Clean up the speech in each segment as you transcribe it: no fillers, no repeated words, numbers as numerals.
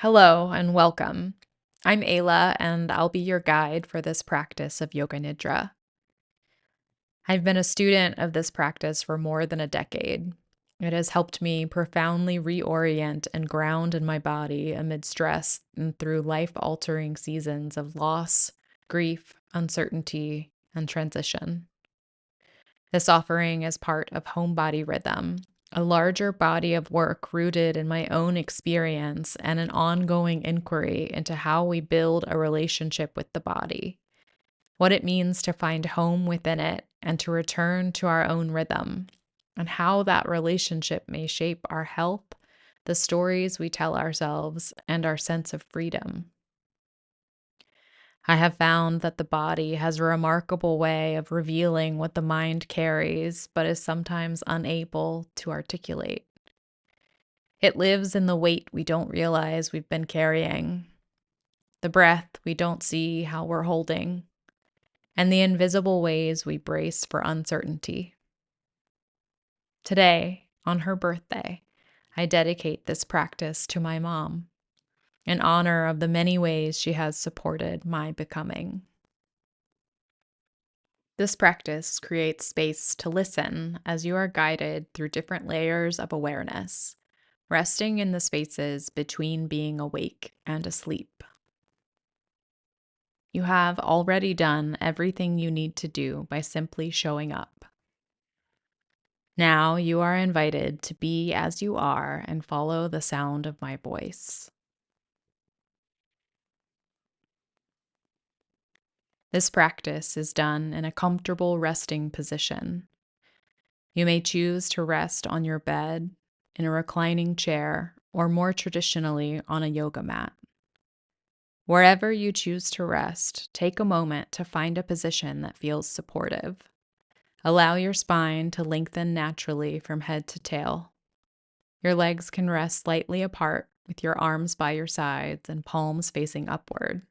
Hello and welcome. I'm Ayla, and I'll be your guide for this practice of Yoga Nidra. I've been a student of this practice for more than a decade. It has helped me profoundly reorient and ground in my body amid stress and through life altering seasons of loss, grief, uncertainty, and transition. This offering is part of Homebody Rhythm, a larger body of work rooted in my own experience and an ongoing inquiry into how we build a relationship with the body, what it means to find home within it and to return to our own rhythm, and how that relationship may shape our health, the stories we tell ourselves, and our sense of freedom. I have found that the body has a remarkable way of revealing what the mind carries, but is sometimes unable to articulate. It lives in the weight we don't realize we've been carrying, the breath we don't see how we're holding, and the invisible ways we brace for uncertainty. Today, on her birthday, I dedicate this practice to my mom, in honor of the many ways she has supported my becoming. This practice creates space to listen as you are guided through different layers of awareness, resting in the spaces between being awake and asleep. You have already done everything you need to do by simply showing up. Now you are invited to be as you are and follow the sound of my voice. This practice is done in a comfortable resting position. You may choose to rest on your bed, in a reclining chair, or more traditionally on a yoga mat. Wherever you choose to rest, take a moment to find a position that feels supportive. Allow your spine to lengthen naturally from head to tail. Your legs can rest slightly apart with your arms by your sides and palms facing upward,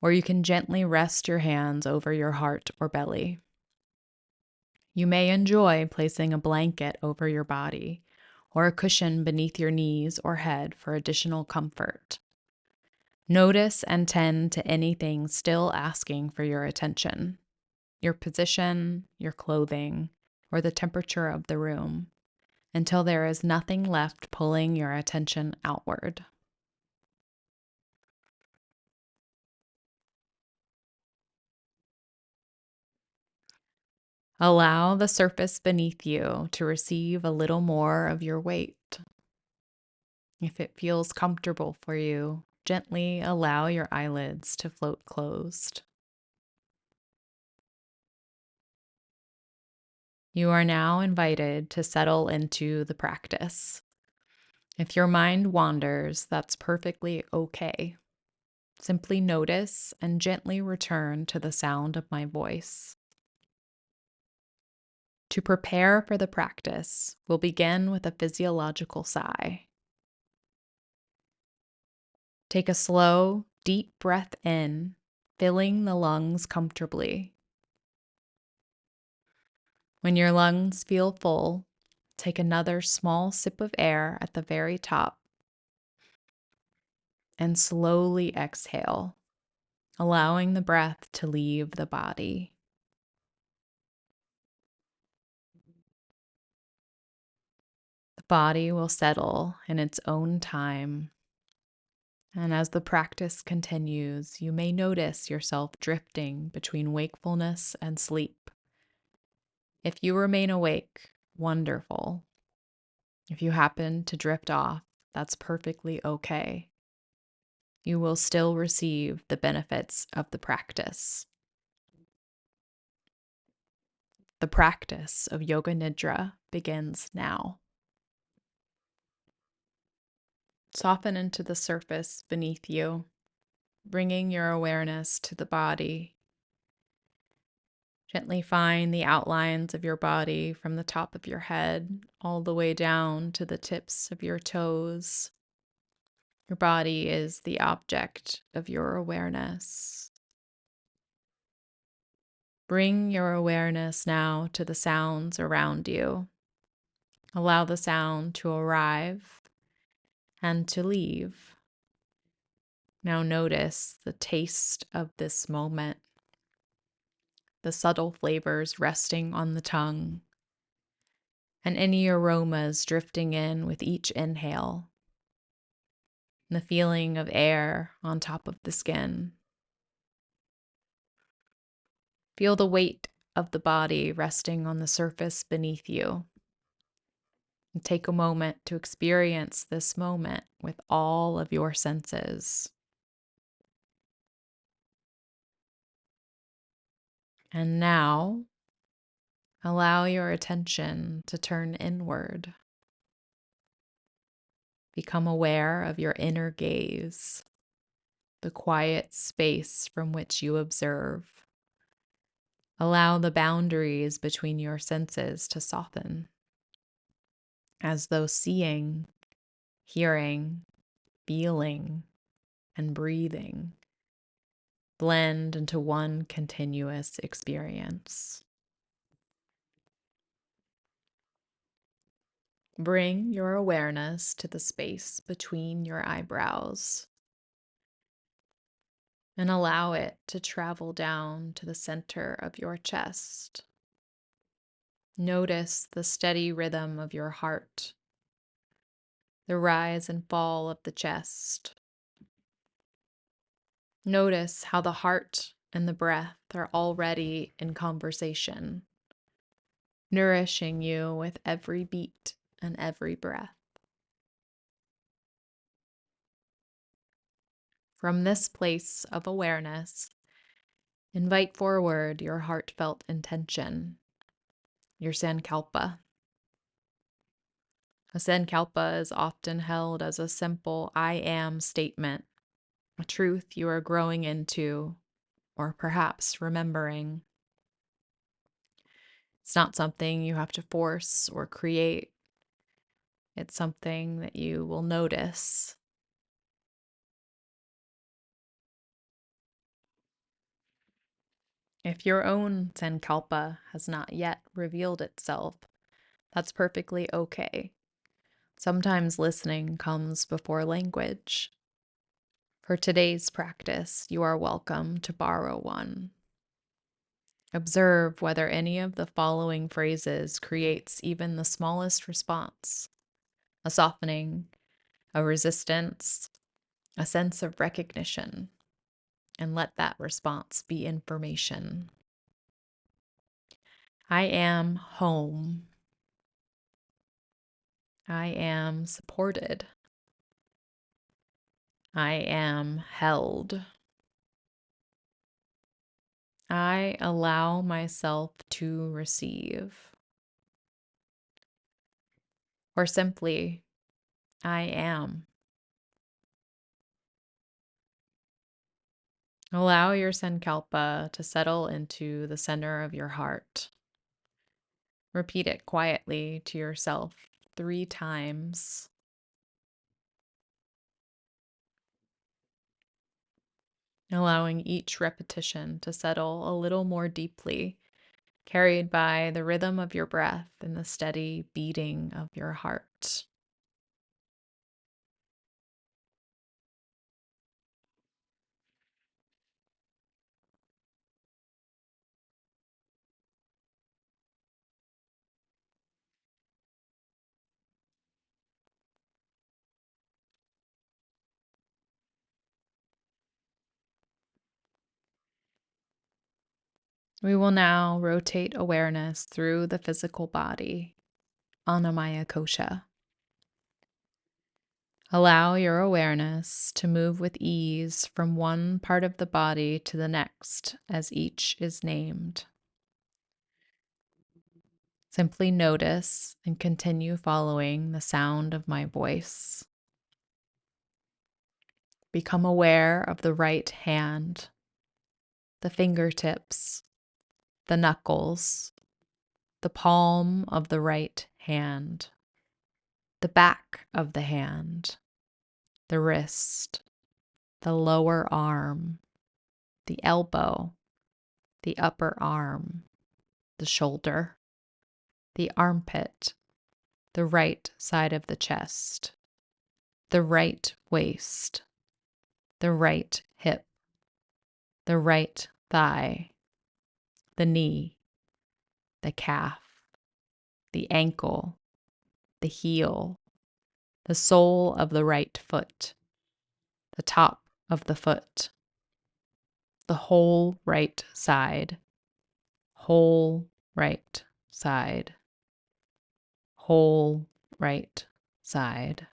or you can gently rest your hands over your heart or belly. You may enjoy placing a blanket over your body or a cushion beneath your knees or head for additional comfort. Notice and tend to anything still asking for your attention, your position, your clothing, or the temperature of the room, until there is nothing left pulling your attention outward. Allow the surface beneath you to receive a little more of your weight. If it feels comfortable for you, gently allow your eyelids to float closed. You are now invited to settle into the practice. If your mind wanders, that's perfectly okay. Simply notice and gently return to the sound of my voice. To prepare for the practice, we'll begin with a physiological sigh. Take a slow, deep breath in, filling the lungs comfortably. When your lungs feel full, take another small sip of air at the very top and slowly exhale, allowing the breath to leave the body. The body will settle in its own time. And as the practice continues, you may notice yourself drifting between wakefulness and sleep. If you remain awake, wonderful. If you happen to drift off, that's perfectly okay. You will still receive the benefits of the practice. The practice of Yoga Nidra begins now. Soften into the surface beneath you, bringing your awareness to the body. Gently find the outlines of your body from the top of your head all the way down to the tips of your toes. Your body is the object of your awareness. Bring your awareness now to the sounds around you. Allow the sound to arrive and to leave. Now notice the taste of this moment, the subtle flavors resting on the tongue, and any aromas drifting in with each inhale, and the feeling of air on top of the skin. Feel the weight of the body resting on the surface beneath you. And take a moment to experience this moment with all of your senses. And now, allow your attention to turn inward. Become aware of your inner gaze, the quiet space from which you observe. Allow the boundaries between your senses to soften, as though seeing, hearing, feeling, and breathing blend into one continuous experience. Bring your awareness to the space between your eyebrows and allow it to travel down to the center of your chest. Notice the steady rhythm of your heart, the rise and fall of the chest. Notice how the heart and the breath are already in conversation, nourishing you with every beat and every breath. From this place of awareness, invite forward your heartfelt intention, your sankalpa. A sankalpa is often held as a simple I am statement, a truth you are growing into, or perhaps remembering. It's not something you have to force or create. It's something that you will notice. If your own sankalpa has not yet revealed itself, that's perfectly okay. Sometimes listening comes before language. For today's practice, you are welcome to borrow one. Observe whether any of the following phrases creates even the smallest response: a softening, a resistance, a sense of recognition, and let that response be information. I am home. I am supported. I am held. I allow myself to receive. Or simply, I am. Allow your sankalpa to settle into the center of your heart. Repeat it quietly to yourself 3 times. Allowing each repetition to settle a little more deeply, carried by the rhythm of your breath and the steady beating of your heart. We will now rotate awareness through the physical body, Anamaya Kosha. Allow your awareness to move with ease from one part of the body to the next as each is named. Simply notice and continue following the sound of my voice. Become aware of the right hand, the fingertips, the knuckles, the palm of the right hand, the back of the hand, the wrist, the lower arm, the elbow, the upper arm, the shoulder, the armpit, the right side of the chest, the right waist, the right hip, the right thigh, the knee, the calf, the ankle, the heel, the sole of the right foot, the top of the foot, the whole right side, whole right side, whole right side.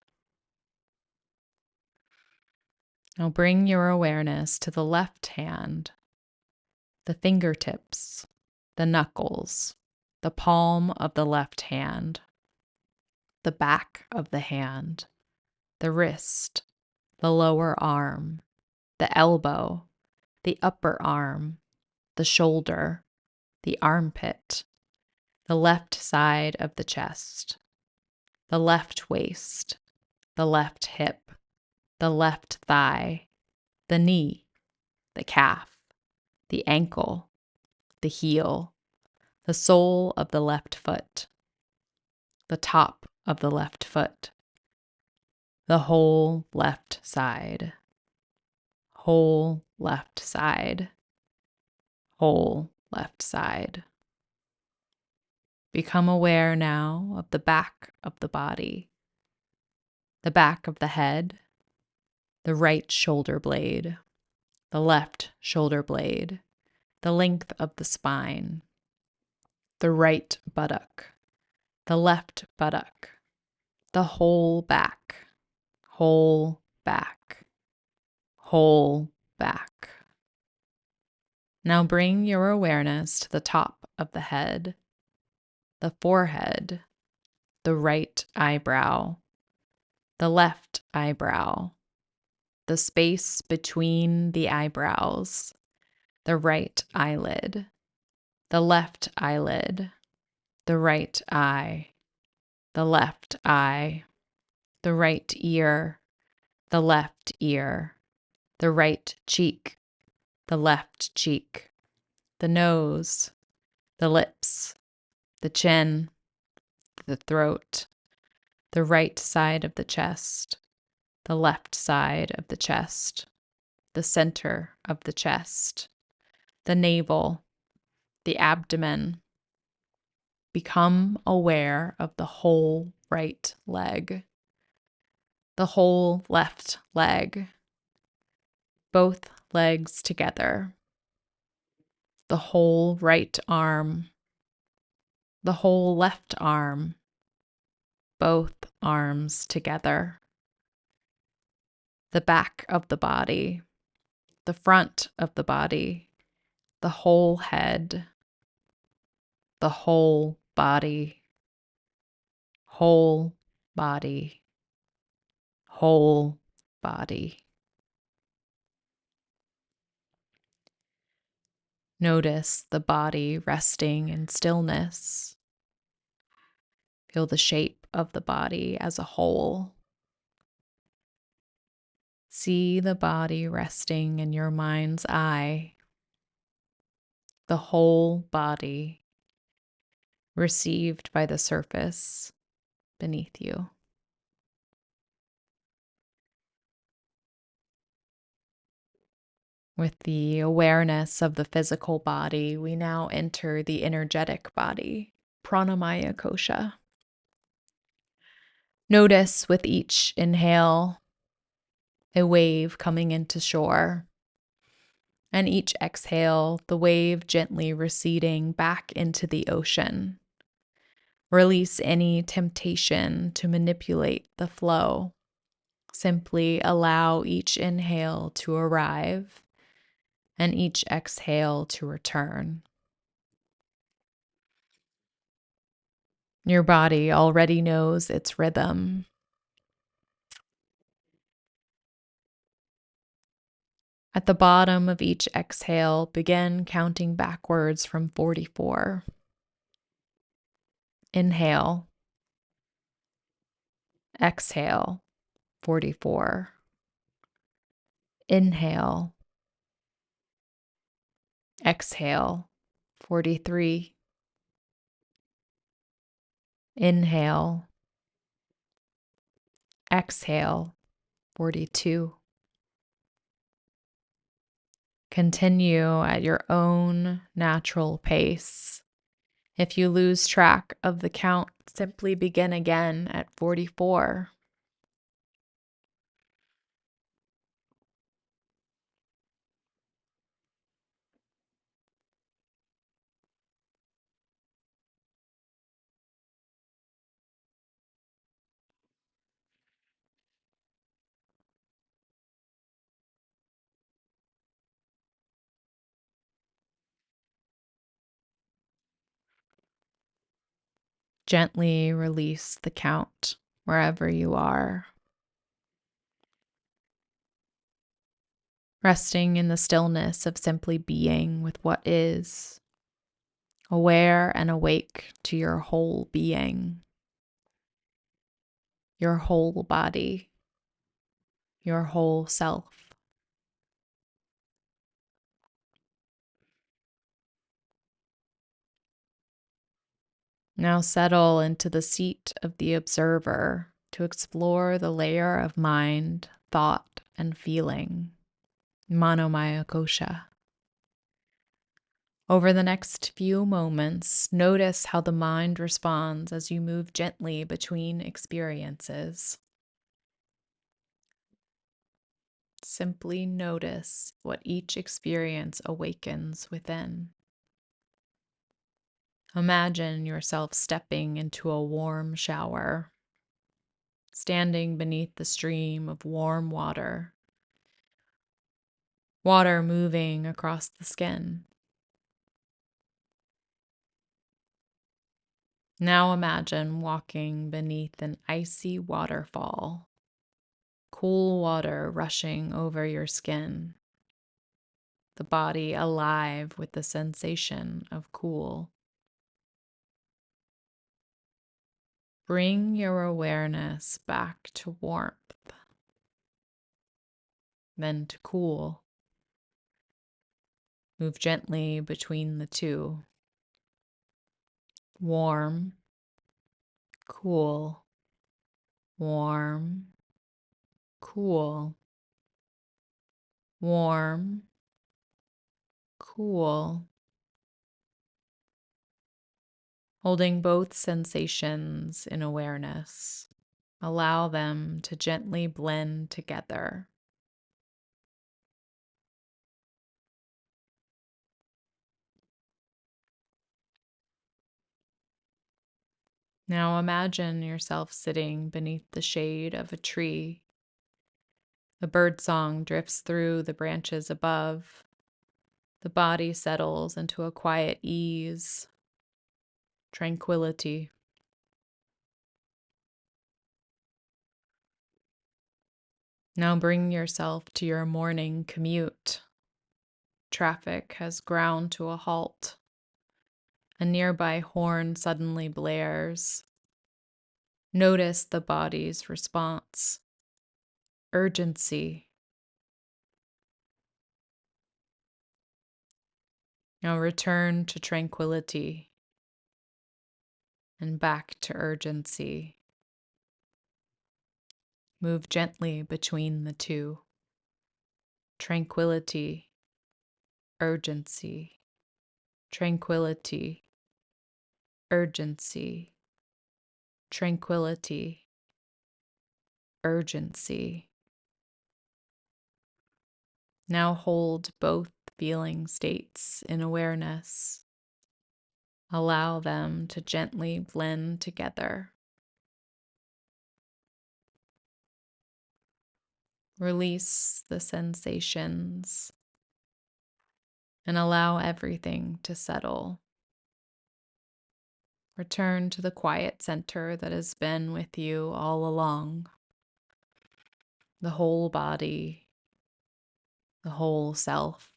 Now bring your awareness to the left hand, the fingertips, the knuckles, the palm of the left hand, the back of the hand, the wrist, the lower arm, the elbow, the upper arm, the shoulder, the armpit, the left side of the chest, the left waist, the left hip, the left thigh, the knee, the calf, the ankle, the heel, the sole of the left foot, the top of the left foot, the whole left side, whole left side, whole left side. Become aware now of the back of the body, the back of the head, the right shoulder blade, the left shoulder blade, the length of the spine, the right buttock, the left buttock, the whole back, whole back, whole back. Now bring your awareness to the top of the head, the forehead, the right eyebrow, the left eyebrow, the space between the eyebrows, the right eyelid, the left eyelid, the right eye, the left eye, the right ear, the left ear, the right cheek, the left cheek, the nose, the lips, the chin, the throat, the right side of the chest, the left side of the chest, the center of the chest, the navel, the abdomen. Become aware of the whole right leg, the whole left leg, both legs together, the whole right arm, the whole left arm, both arms together, the back of the body, the front of the body, the whole head, the whole body, whole body, whole body. Notice the body resting in stillness. Feel the shape of the body as a whole. See the body resting in your mind's eye, the whole body received by the surface beneath you. With the awareness of the physical body, we now enter the energetic body, pranamaya kosha. Notice with each inhale a wave coming into shore, and each exhale, the wave gently receding back into the ocean. Release any temptation to manipulate the flow. Simply allow each inhale to arrive and each exhale to return. Your body already knows its rhythm. At the bottom of each exhale, begin counting backwards from 44. Inhale, exhale, 44. Inhale, exhale, 43. Inhale, exhale, 42. Continue at your own natural pace. If you lose track of the count, simply begin again at 44. Gently release the count wherever you are, resting in the stillness of simply being with what is, aware and awake to your whole being, your whole body, your whole self. Now settle into the seat of the observer to explore the layer of mind, thought, and feeling, Manomaya Kosha. Over the next few moments, notice how the mind responds as you move gently between experiences. Simply notice what each experience awakens within. Imagine yourself stepping into a warm shower, standing beneath the stream of warm water moving across the skin. Now imagine walking beneath an icy waterfall, cool water rushing over your skin, the body alive with the sensation of cool. Bring your awareness back to warmth, then to cool. Move gently between the two. Warm, cool, warm, cool, warm, cool. Holding both sensations in awareness, allow them to gently blend together. Now imagine yourself sitting beneath the shade of a tree. The birdsong drifts through the branches above. The body settles into a quiet ease, tranquility. Now bring yourself to your morning commute. Traffic has ground to a halt. A nearby horn suddenly blares. Notice the body's response. Urgency. Now return to tranquility and back to urgency. Move gently between the two. Tranquility, urgency, tranquility, urgency, tranquility, urgency. Now hold both feeling states in awareness. Allow them to gently blend together. Release the sensations and allow everything to settle. Return to the quiet center that has been with you all along. The whole body, the whole self.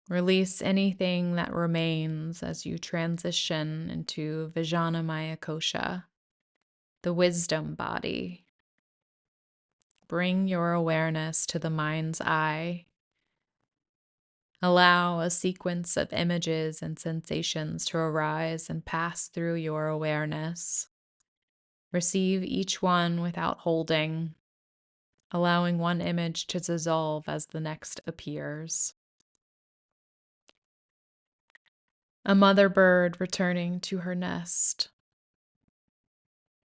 Release anything that remains as you transition into Vijnanamaya Kosha, the wisdom body. Bring your awareness to the mind's eye Allow a sequence of images and sensations to arise and pass through your awareness. Receive each one without holding, allowing one image to dissolve as the next appears. A mother bird returning to her nest.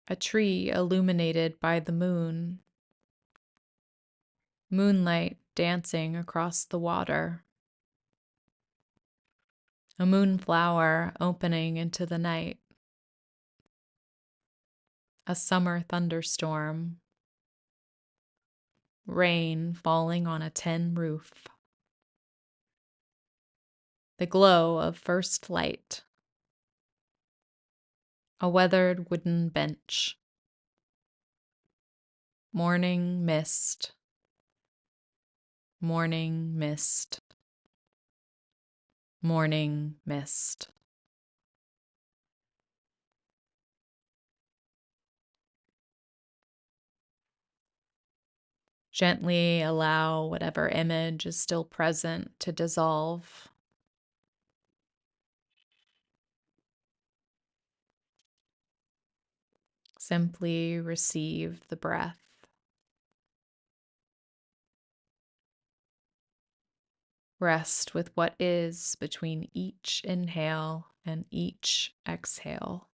A tree illuminated by the moon. Moonlight dancing across the water. A moonflower opening into the night. A summer thunderstorm. Rain falling on a tin roof. The glow of first light. A weathered wooden bench. Morning mist. Morning mist. Morning mist. Gently allow whatever image is still present to dissolve. Simply receive the breath. Rest with what is between each inhale and each exhale.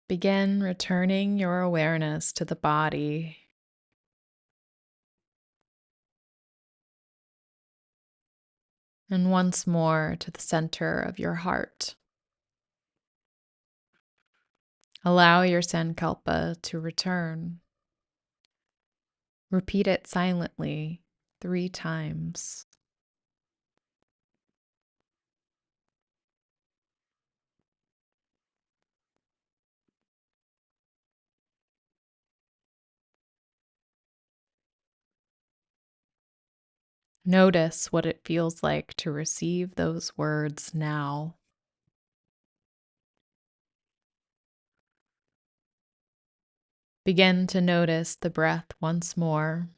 Begin returning your awareness to the body. And once more to the center of your heart. Allow your sankalpa to return. Repeat it silently 3 times. Notice what it feels like to receive those words now. Begin to notice the breath once more,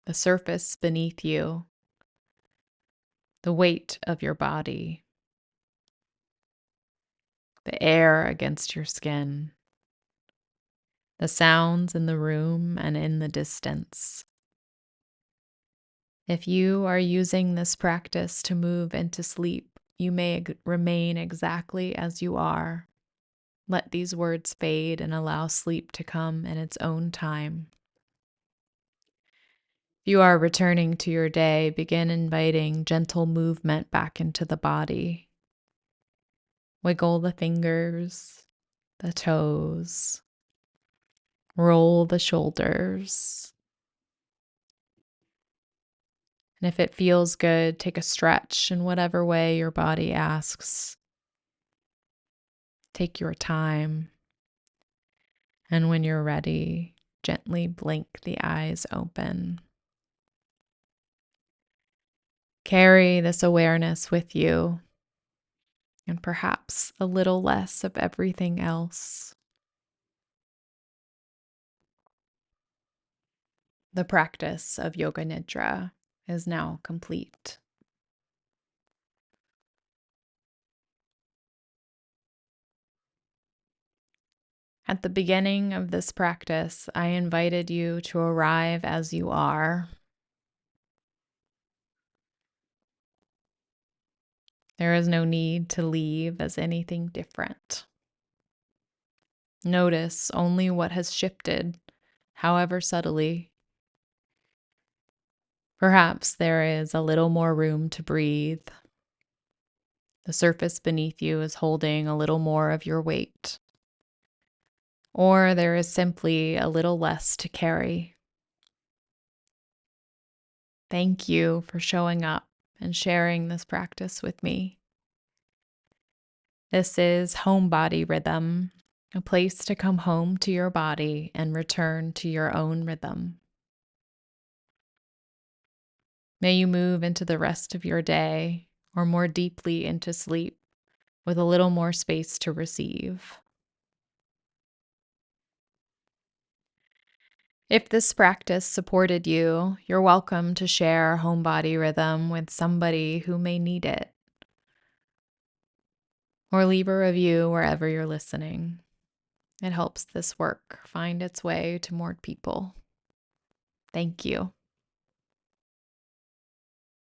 the surface beneath you, the weight of your body, the air against your skin, the sounds in the room and in the distance. If you are using this practice to move into sleep, you may remain exactly as you are. Let these words fade and allow sleep to come in its own time. If you are returning to your day, begin inviting gentle movement back into the body. Wiggle the fingers, the toes, roll the shoulders. And if it feels good, take a stretch in whatever way your body asks. Take your time. And when you're ready, gently blink the eyes open. Carry this awareness with you, and perhaps a little less of everything else. The practice of Yoga Nidra is now complete. At the beginning of this practice, I invited you to arrive as you are, There is no need to leave as anything different. Notice only what has shifted, however subtly. Perhaps there is a little more room to breathe. The surface beneath you is holding a little more of your weight. Or there is simply a little less to carry. Thank you for showing up and sharing this practice with me. This is Homebody Rhythm, a place to come home to your body and return to your own rhythm. May you move into the rest of your day or more deeply into sleep with a little more space to receive. If this practice supported you, you're welcome to share Homebody Rhythm with somebody who may need it, or leave a review wherever you're listening. It helps this work find its way to more people. Thank you.